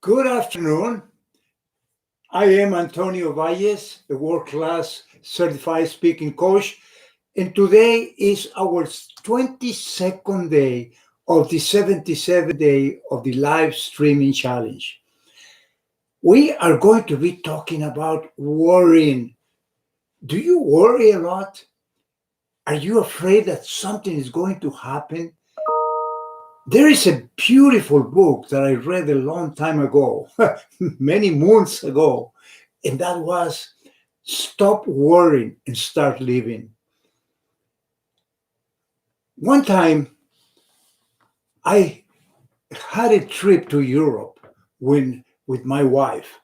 Good afternoon. I am Antonio Valles, a world-class certified speaking coach, and today is our 22nd day of the 77 day of the live streaming challenge. We are going to be talking about worrying. Do you worry a lot? Are you afraid that something is going to happen? There is a beautiful book that I read a long time ago, many months ago, and that was Stop Worrying and Start Living. One time I had a trip to Europe with my wife,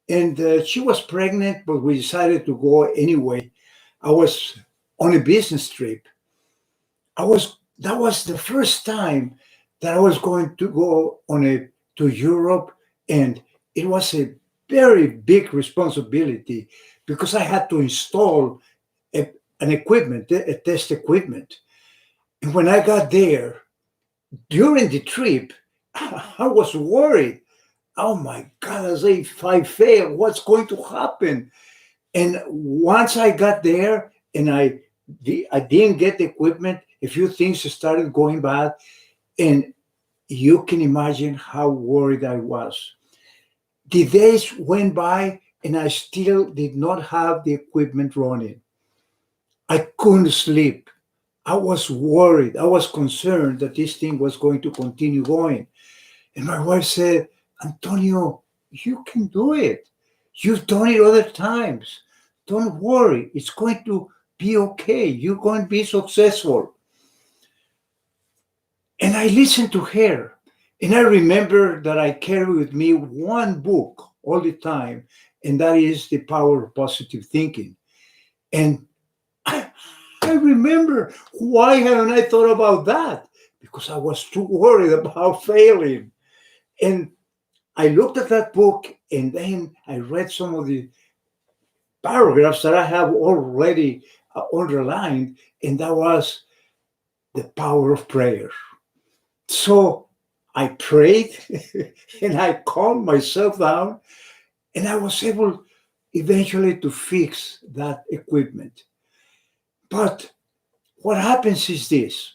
and she was pregnant, but we decided to go anyway. I was on a business trip. That was the first time that I was going to go to Europe, and it was a very big responsibility because I had to install an equipment, a test equipment. And when I got there during the trip, I was worried. Oh my God, as if I fail, what's going to happen? And once I got there and I didn't get the equipment, a few things started going bad. And you can imagine how worried I was. The days went by and I still did not have the equipment running. I couldn't sleep. I was worried. I was concerned that this thing was going to continue going. And my wife said, Antonio, you can do it. You've done it other times. Don't worry. It's going to be okay. You're going to be successful. And I listened to her. And I remember that I carry with me one book all the time, and that is The Power of Positive Thinking. And I remember, why hadn't I thought about that? Because I was too worried about failing. And I looked at that book and then I read some of the paragraphs that I have already underlined, and that was the power of prayer. So I prayed and I calmed myself down, and I was able eventually to fix that equipment. But what happens is this,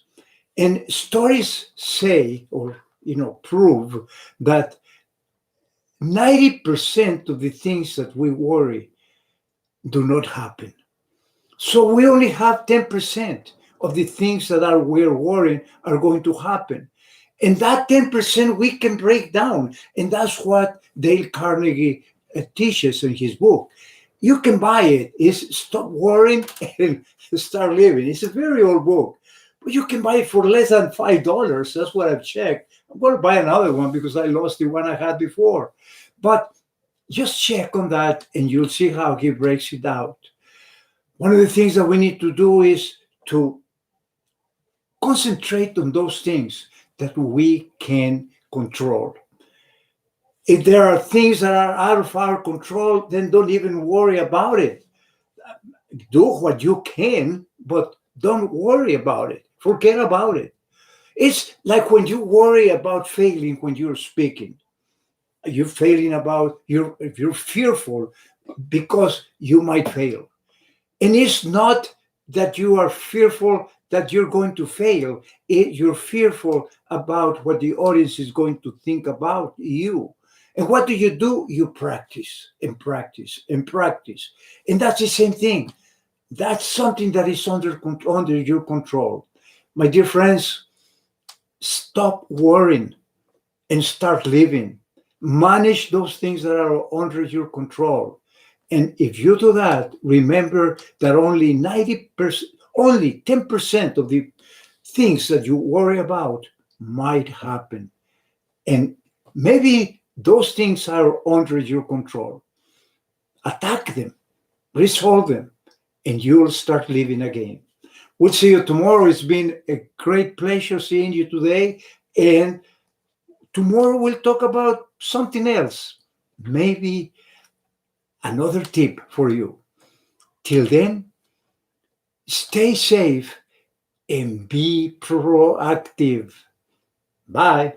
and stories say, or prove that 90% of the things that we worry do not happen. So we only have 10% of the things that we're worrying are going to happen. And that 10% we can break down. And that's what Dale Carnegie teaches in his book. You can buy it. It's Stop Worrying and Start Living. It's a very old book, but you can buy it for less than $5. That's what I've checked. I'm going to buy another one because I lost the one I had before. But just check on that and you'll see how he breaks it out. One of the things that we need to do is to concentrate on those things that we can control. If there are things that are out of our control, then don't even worry about it. Do what you can, but don't worry about it. Forget about it. It's like when you worry about failing when you're speaking. You're failing if you're fearful because you might fail. And it's not that you are fearful that you're going to fail. You're fearful about what the audience is going to think about you. And what do? You practice and practice and practice. And that's the same thing. That's something that is under your control. My dear friends, stop worrying and start living. Manage those things that are under your control. And if you do that, remember that only 10% of the things that you worry about might happen. And maybe those things are under your control. Attack them, resolve them, and you'll start living again. We'll see you tomorrow. It's been a great pleasure seeing you today. And tomorrow we'll talk about something else. Maybe another tip for you. Till then, stay safe and be proactive. Bye.